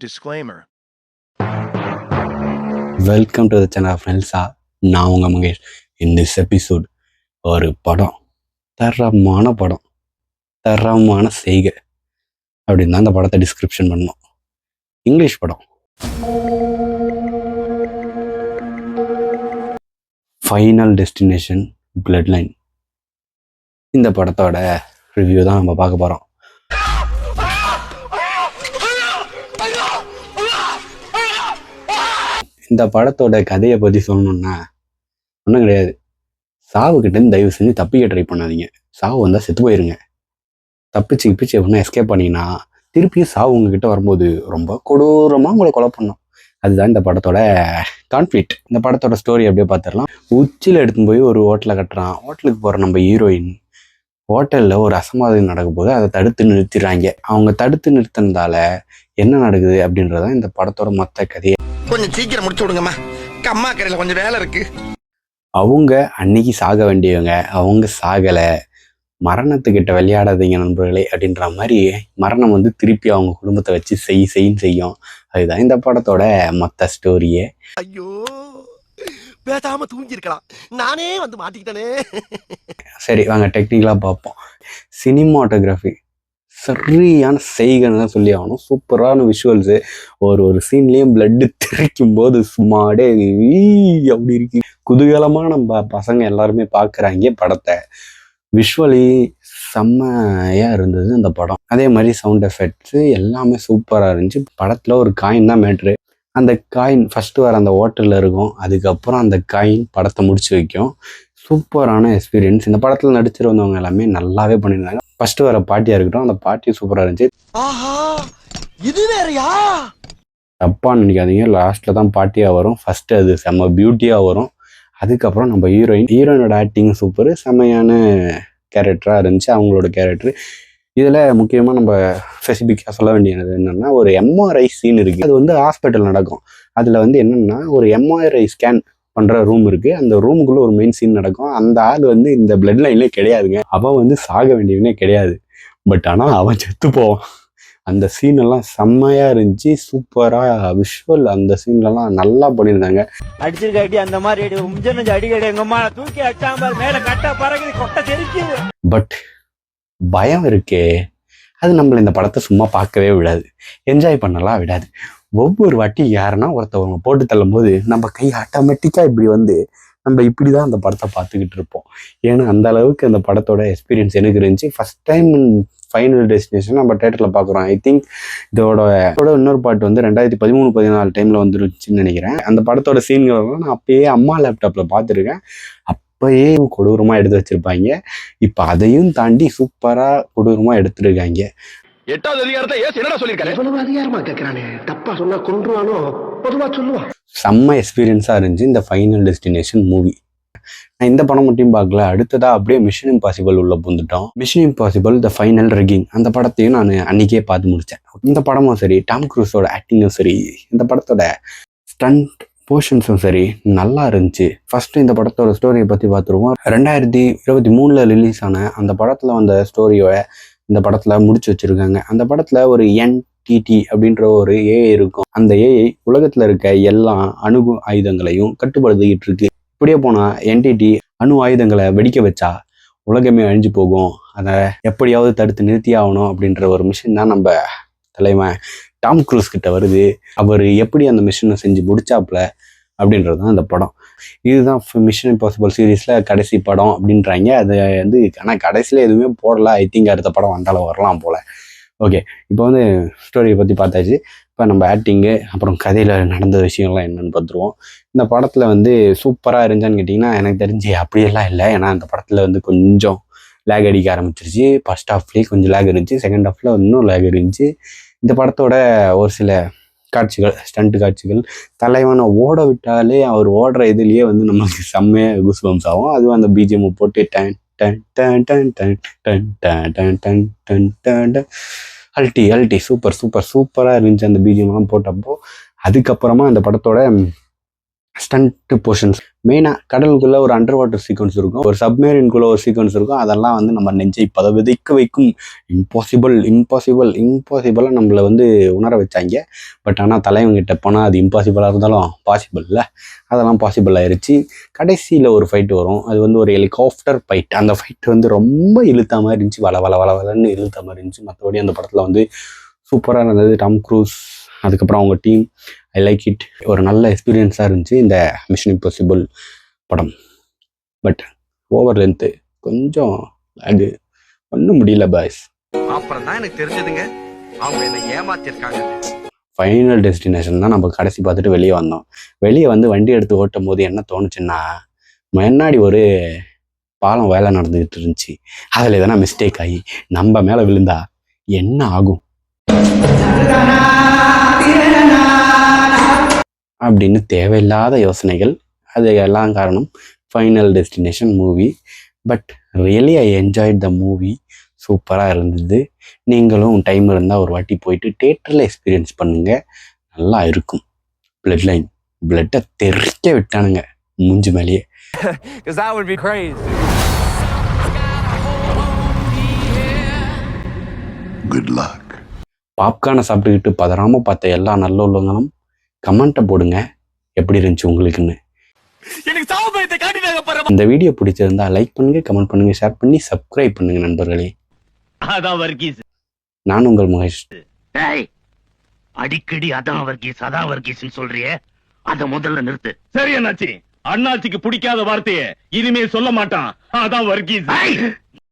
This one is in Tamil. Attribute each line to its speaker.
Speaker 1: Disclaimer.
Speaker 2: Welcome to the channel ஃப்ரெண்ட்ஸா. நான் உங்கள் மகேஷ். இன் திஸ் எபிசோட் ஒரு படம், தரமான செய்கை அப்படின்னு தான் இந்த படத்தை டிஸ்கிரிப்ஷன் பண்ணோம். இங்கிலீஷ் படம், ஃபைனல் டெஸ்டினேஷன் பிளட் லைன். இந்த படத்தோட ரிவ்யூ தான் நம்ம பார்க்க போகிறோம். இந்த படத்தோட கதையை பற்றி சொல்லணுன்னா ஒன்றும் கிடையாது. சாவுக்கிட்டேருந்து தயவு செஞ்சு தப்பிக்க ட்ரை பண்ணாதீங்க. சாவு வந்தால் செத்து போயிருங்க. தப்பிச்சு எப்படின்னா எஸ்கேப் பண்ணிங்கன்னா திருப்பியும் சாவு உங்ககிட்ட வரும்போது ரொம்ப கொடூரமாக உங்களை கொலை பண்ணும். அதுதான் இந்த படத்தோட கான்ஃப்ளிக்ட். இந்த படத்தோட ஸ்டோரி அப்படியே பார்த்துடலாம். உச்சியில் எடுத்துன்னு போய் ஒரு ஹோட்டலை கட்டுறான். ஹோட்டலுக்கு போகிற நம்ம ஹீரோயின் ஹோட்டலில் ஒரு அசம்பாவிதம் நடக்கும் போது அதை தடுத்து நிறுத்திடுறாங்க. அவங்க தடுத்து நிறுத்தினதால என்ன நடக்குது அப்படின்றதான் இந்த படத்தோட மொத்த கதையை.
Speaker 3: கொஞ்சம் சீக்கிரம் முடிச்சு விடுங்கம்மா, அம்மா கரையில கொஞ்சம் வேலை இருக்கு. அவங்க
Speaker 2: அன்னைக்கு சாக வேண்டியவங்க, அவங்க சாகலை. மரணத்துக்கிட்ட விளையாடாதீங்க நண்பர்களே அப்படின்ற மாதிரி மரணம் வந்து திருப்பி அவங்க குடும்பத்தை வச்சு செய்யும். அதுதான் இந்த படத்தோட மொத்த ஸ்டோரியே.
Speaker 3: ஐயோ, பேசாம தூங்கிருக்கலாம், நானே வந்து மாட்டிக்கிட்டேனே.
Speaker 2: சரி வாங்க டெக்னிக்கலா பார்ப்போம். சினிமாட்டோகிராஃபி சரியான செய்கன்னு சொல்லி ஆகணும். சூப்பரான விஷுவல்ஸு. ஒரு சீன்லேயும் பிளட்டு திரிக்கும் போது சும்மாடே அப்படி இருக்கு. குதூகலமாக நம்ம பசங்க எல்லாருமே பார்க்குறாங்க படத்தை. விஷுவலி செம்மையாக இருந்தது அந்த படம். அதே மாதிரி சவுண்ட் எஃபெக்ட்ஸு எல்லாமே சூப்பராக இருந்துச்சு. படத்தில் ஒரு காயின் தான் மேட்ரு. அந்த காயின் ஃபஸ்ட்டு வர அந்த ஹோட்டலில் இருக்கும். அதுக்கப்புறம் அந்த காயின் படத்தை முடிச்சு வைக்கும். சூப்பரான எக்ஸ்பீரியன்ஸ். இந்த படத்தில் நடிச்சிருந்தவங்க எல்லாமே நல்லாவே பண்ணியிருந்தாங்க. ஃபர்ஸ்ட் வர பாட்டியா இருக்கட்டும், அந்த பாட்டி சூப்பராக இருந்துச்சு.
Speaker 3: இது வேறயா?
Speaker 2: தப்பா நினைக்காதீங்க, லாஸ்ட்ல தான் பாட்டியா வரும். ஃபர்ஸ்ட் அது செம்ம பியூட்டியா வரும். அதுக்கப்புறம் நம்ம ஹீரோயினோட ஆக்டிங் சூப்பர், செம்மையான கேரக்டராக இருந்துச்சு அவங்களோட கேரக்டர். இதில் முக்கியமாக நம்ம ஸ்பெசிஃபிக்காக சொல்ல வேண்டியது என்னென்னா, ஒரு எம்ஆர்ஐ சீன் இருக்குது. அது வந்து ஹாஸ்பிட்டல் நடக்கும். அதில் வந்து என்னென்னா ஒரு எம்ஆர்ஐ ஸ்கேன் பண்ணுற ரூம் இருக்குது. அந்த ரூமுக்குள்ளே ஒரு மெயின் சீன் நடக்கும். அந்த ஆள் வந்து இந்த பிளட் லைன்லேயே கிடையாதுங்க. அவன் வந்து சாக வேண்டியவனே கிடையாது. பட் ஆனால் அவன் செத்து போவான். அந்த சீனெல்லாம் செம்மையாக இருந்துச்சு. சூப்பராக விஷுவல் அந்த சீன்லலாம் நல்லா பண்ணியிருந்தாங்க.
Speaker 4: அடிச்சிருக்காட்டி அந்த மாதிரி அடிக்கடி எங்கம்மா தூக்கி அடிச்சாமல் மேலே கட்ட பறகுது கொட்டை தெரிச்சு.
Speaker 2: பட் பயம் இருக்கே, அது நம்மளை இந்த படத்தை சும்மா பார்க்கவே விடாது, என்ஜாய் பண்ணலாம் விடாது. ஒவ்வொரு வாட்டி யாருன்னா ஒருத்தவங்க போட்டு தள்ளும் போது நம்ம கை ஆட்டோமேட்டிக்காக இப்படி வந்து நம்ம இப்படி தான் அந்த படத்தை பார்த்துக்கிட்டு இருப்போம். ஏன்னா அந்த அளவுக்கு அந்த படத்தோட எக்ஸ்பீரியன்ஸ் எனக்கு இருந்துச்சு. ஃபர்ஸ்ட் டைம் ஃபைனல் டெஸ்டினேஷன் நம்ம தேட்டரில் பார்க்குறோம். ஐ திங்க் இதோட இன்னொரு பாட்டு வந்து 2013-14 டைமில் வந்துருச்சுன்னு நினைக்கிறேன். அந்த படத்தோட சீன்களெல்லாம் நான் அப்பயே அம்மா லேப்டாப்பில் பார்த்துருக்கேன். அப்பயே கொடூரமாக எடுத்து வச்சிருப்பாங்க. இப்போ அதையும் தாண்டி சூப்பராக கொடூரமாக எடுத்துருக்காங்க.
Speaker 3: 8வது அதிகாரத்தை என்னடா சொல்லிருக்காரு? இவ்வளவு அதிகாரமா கேக்குறானே, தப்பா சொன்னா கொன்றுவானோ, பொதுவா சொல்லுவான்.
Speaker 2: செம்ம எக்ஸ்பீரியன்ஸாக இருந்துச்சு இந்த ஃபைனல் டெஸ்டினேஷன் மூவி. நான் இந்த படம் மட்டும் பார்க்கல, அடுத்ததா அப்படியே மிஷன் இம்பாசிபிள் உள்ள புந்துட்டோம். மிஷன் இம்பாசிபிள் த ஃபைனல் ரிகிங், அந்த படத்தையும் நான் அன்னைக்கே பார்த்து முடித்தேன். இந்த படமும் சரி, டாம் க்ரூஸோட ஆக்டிங்கும் சரி, இந்த படத்தோட ஸ்டண்ட் போர்ஷன்ஸும் சரி நல்லா இருந்துச்சு. ஃபர்ஸ்ட் இந்த படத்தோட ஸ்டோரியை பற்றி பார்த்துருவோம். 2023 ரிலீஸ் ஆன அந்த படத்தில் வந்த ஸ்டோரியோட இந்த படத்தில் முடிச்சு வச்சுருக்காங்க. அந்த படத்தில் ஒரு என்டிடி அப்படின்ற ஒரு ஏஐ இருக்கும். அந்த ஏஐ உலகத்தில் இருக்க எல்லா அணு ஆயுதங்களையும் கட்டுப்படுத்திக்கிட்டு இருக்கு. இப்படியே போனால் என்டிடி அணு ஆயுதங்களை வெடிக்க வச்சா உலகமே அழிஞ்சு போகும். அதை எப்படியாவது தடுத்து நிறுத்தி ஆகணும் அப்படின்ற ஒரு மிஷன் தான் நம்ம தலைவன் டாம் க்ரூஸ் கிட்ட வருது. அவர் எப்படி அந்த மிஷனை செஞ்சு முடிச்சாப்புல அப்படின்றது தான் இந்த படம். இதுதான் மிஷன் இம்பாசிபிள் சீரீஸில் கடைசி படம் அப்படின்றாங்க. அது வந்து ஆனால் கடைசியில் எதுவுமே போடலை. ஐ திங்க் அடுத்த படம் வந்தாலும் வரலாம் போல். ஓகே, இப்போ வந்து ஸ்டோரியை பற்றி பார்த்தாச்சு. இப்போ நம்ம ஆக்டிங்கு அப்புறம் கதையில் நடந்த விஷயங்கள்லாம் என்னென்னு பார்த்துருவோம். இந்த படத்தில் வந்து சூப்பராக இருந்துச்சான்னு கேட்டிங்கன்னா எனக்கு தெரிஞ்சு அப்படியெல்லாம் இல்லை. ஏன்னா இந்த படத்தில் வந்து கொஞ்சம் லேக் அடிக்க ஆரம்பிச்சிருச்சு. ஃபர்ஸ்ட் ஹாஃப்லேயே கொஞ்சம் லேக் இருந்துச்சு, செகண்ட் ஹாஃபில் இன்னும் லேக் இருந்துச்சு. இந்த படத்தோட ஒரு சில காட்சிகள், ஸ்டண்ட் காட்சிகள், தலைவனை ஓட விட்டாலே அவர் ஓடுற இதுலேயே வந்து நம்மளுக்கு செம்மையாக கூஸ்பம்ஸ் ஆகும். அதுவும் அந்த பிஜிஎம் போட்டு டன் டன் டன் டன் டன் டன் டன் டன் டன் டன் டன் அல்ட்டி சூப்பராக இருந்துச்சு அந்த பிஜிஎம்லாம் போட்டப்போ. அதுக்கப்புறமா அந்த படத்தோட ஸ்டண்ட் போர்ஷன்ஸ் மெயினாக கடலுக்குள்ளே ஒரு அண்டர் வாட்டர் சீக்வன்ஸ் இருக்கும், ஒரு சப்மேரின்குள்ளே ஒரு சீக்வன்ஸ் இருக்கும். அதெல்லாம் வந்து நம்ம நெஞ்சை விதைக்க வைக்கும். இம்பாசிபிளாக நம்மளை வந்து உணர வச்சாங்க. பட் ஆனால் தலைவங்கிட்ட போனால் அது இம்பாசிபிளாக இருந்தாலும் பாசிபிள் இல்லை, அதெல்லாம் பாசிபிள் ஆயிடுச்சு. கடைசியில் ஒரு ஃபைட் வரும், அது வந்து ஒரு ஹெலிகாப்டர் ஃபைட். அந்த ஃபைட் வந்து ரொம்ப இழுத்த மாதிரி இருந்துச்சு, வளன்னு இழுத்த மாதிரி இருந்துச்சு. மற்றபடி அந்த படத்தில் வந்து சூப்பராக இருந்தது. டாம் க்ரூஸ், அதுக்கப்புறம் அவங்க டீம், ஐ லைக் இட். ஒரு நல்ல எக்ஸ்பீரியன்ஸாக இருந்துச்சு இந்த மிஷன் இம்பாசிபிள் படம். பட் ஓவர் லென்த்து, கொஞ்சம் அது ஒன்றும் முடியல பாய்ஸ்.
Speaker 3: அப்புறம் தான் எனக்கு தெரிஞ்சதுங்க அவங்க என்ன ஏமாத்திருக்காங்க.
Speaker 2: ஃபைனல் டெஸ்டினேஷன் தான் நம்ம கடைசி பார்த்துட்டு வெளியே வந்தோம். வெளியே வந்து வண்டி எடுத்து ஓட்டும் போது என்ன தோணுச்சுன்னா, முன்னாடி ஒரு பாலம் வேலை நடந்துக்கிட்டு இருந்துச்சு, அதில் எதனா மிஸ்டேக் ஆகி நம்ம மேலே விழுந்தா என்ன ஆகும் அப்படின்னு தேவையில்லாத யோசனைகள். அது எல்லாம் காரணம் final destination movie. But really I enjoyed the movie. சூப்பராக இருந்தது. நீங்களும் டைம் இருந்தால் ஒரு வாட்டி போயிட்டு தியேட்டரில் எக்ஸ்பீரியன்ஸ் பண்ணுங்கள், நல்லா இருக்கும். பிளட்டை தெறிக்க விட்டானுங்க மூஞ்சி மேலேயே. பாப்கார்னை சாப்பிட்டுக்கிட்டு பதறாமல் பார்த்த எல்லா நல்ல உள்ளவங்களும் கமெண்ட்டை போடுங்க, எப்படி இருந்துச்சு உங்களுக்குன்னு. இந்த வீடியோ பிடிச்சிருந்தா லைக் பண்ணுங்க, கமெண்ட் பண்ணுங்க, ஷேர் பண்ணி சப்ஸ்கிரைப் பண்ணுங்க நண்பர்களே. நான் உங்கள் மகேஷ்.
Speaker 1: அடிக்கடி அதான் வர்கீஸ் சொல்றியே, அத முதல்ல நிறுத்து.
Speaker 5: சரி அண்ணாச்சி, அண்ணாச்சிக்கு பிடிக்காத வார்த்தையை இனிமே சொல்ல மாட்டான். அதான் வர்கீஸ்.